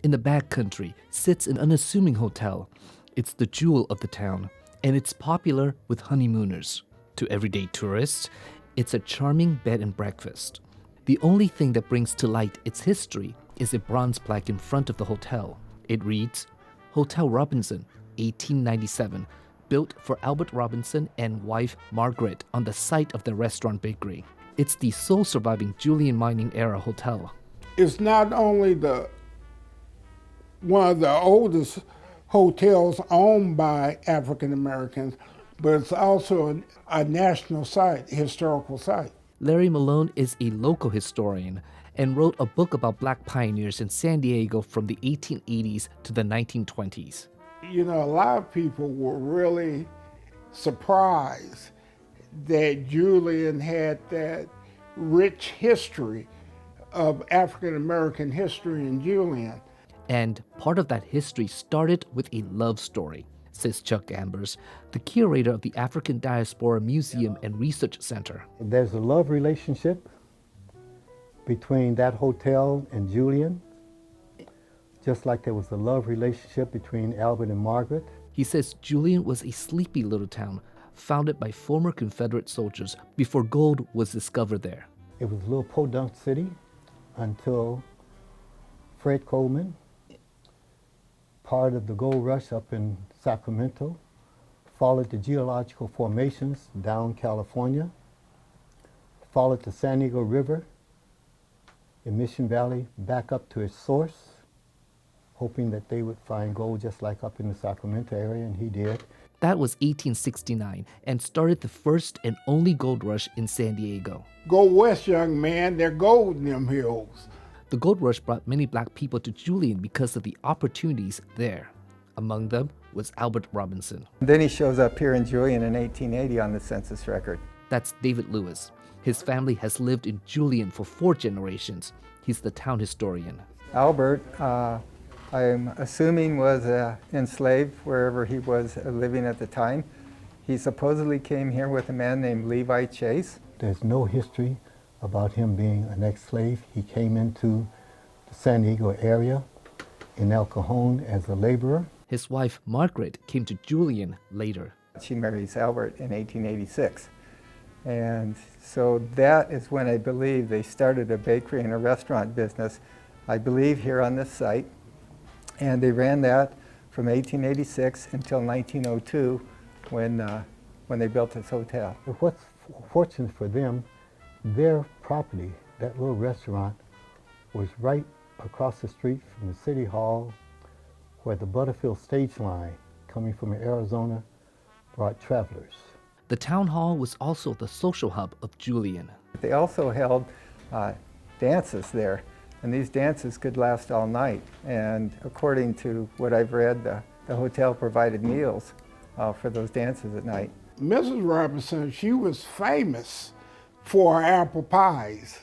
In the backcountry sits an unassuming hotel. It's the jewel of the town, and it's popular with honeymooners. To everyday tourists, it's a charming bed and breakfast. The only thing that brings to light its history is a bronze plaque in front of the hotel. It reads, Hotel Robinson, 1897, built for Albert Robinson and wife Margaret on the site of the restaurant bakery. It's the sole surviving Julian mining era hotel. It's not only one of the oldest hotels owned by African Americans, but it's also a national site, historical site. Larry Malone is a local historian and wrote a book about black pioneers in San Diego from the 1880s to the 1920s. You know, a lot of people were really surprised that Julian had that rich history of African American history in Julian. And part of that history started with a love story, says Chuck Ambers, the curator of the African Diaspora Museum and Research Center. There's a love relationship between that hotel and Julian, just like there was a love relationship between Albert and Margaret. He says Julian was a sleepy little town founded by former Confederate soldiers before gold was discovered there. It was a little podunk city until Fred Coleman, part of the gold rush up in Sacramento, followed the geological formations down California, followed the San Diego River in Mission Valley back up to its source, hoping that they would find gold just like up in the Sacramento area, and he did. That was 1869 and started the first and only gold rush in San Diego. Go west, young man, there's gold in them hills. The gold rush brought many black people to Julian because of the opportunities there. Among them was Albert Robinson. Then he shows up here in Julian in 1880 on the census record. That's David Lewis. His family has lived in Julian for 4 generations. He's the town historian. Albert, I'm assuming, was enslaved wherever he was living at the time. He supposedly came here with a man named Levi Chase. There's no history about him being an ex-slave. He came into the San Diego area in El Cajon as a laborer. His wife, Margaret, came to Julian later. She marries Albert in 1886. And so that is when I believe they started a bakery and a restaurant business, I believe here on this site. And they ran that from 1886 until 1902 when they built this hotel. What's fortunate for them, their property, that little restaurant, was right across the street from the city hall where the Butterfield stage line coming from Arizona brought travelers. The town hall was also the social hub of Julian. They also held dances there, and these dances could last all night. And according to what I've read, the hotel provided meals for those dances at night. Mrs. Robinson, she was famous for her apple pies,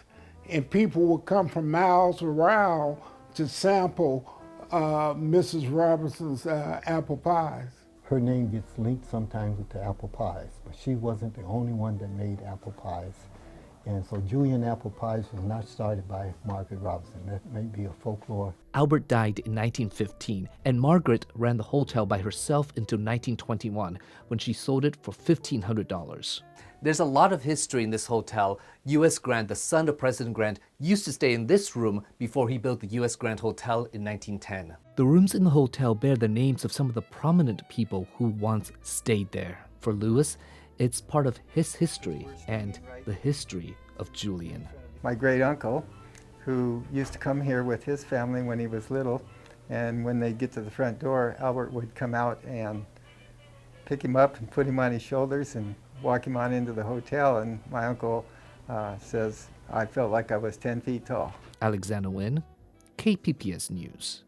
and people would come from miles around to sample Mrs. Robinson's apple pies. Her name gets linked sometimes with the apple pies, but she wasn't the only one that made apple pies. And so Julian apple pies was not started by Margaret Robinson. That may be a folklore. Albert died in 1915, and Margaret ran the hotel by herself until 1921, when she sold it for $1,500. There's a lot of history in this hotel. U.S. Grant, the son of President Grant, used to stay in this room before he built the U.S. Grant Hotel in 1910. The rooms in the hotel bear the names of some of the prominent people who once stayed there. For Lewis, it's part of his history and the history of Julian. My great uncle, who used to come here with his family when he was little, and when they'd get to the front door, Albert would come out and pick him up and put him on his shoulders and walk him on into the hotel. And my uncle says, I felt like I was 10 feet tall. Alexander Nguyen, KPBS News.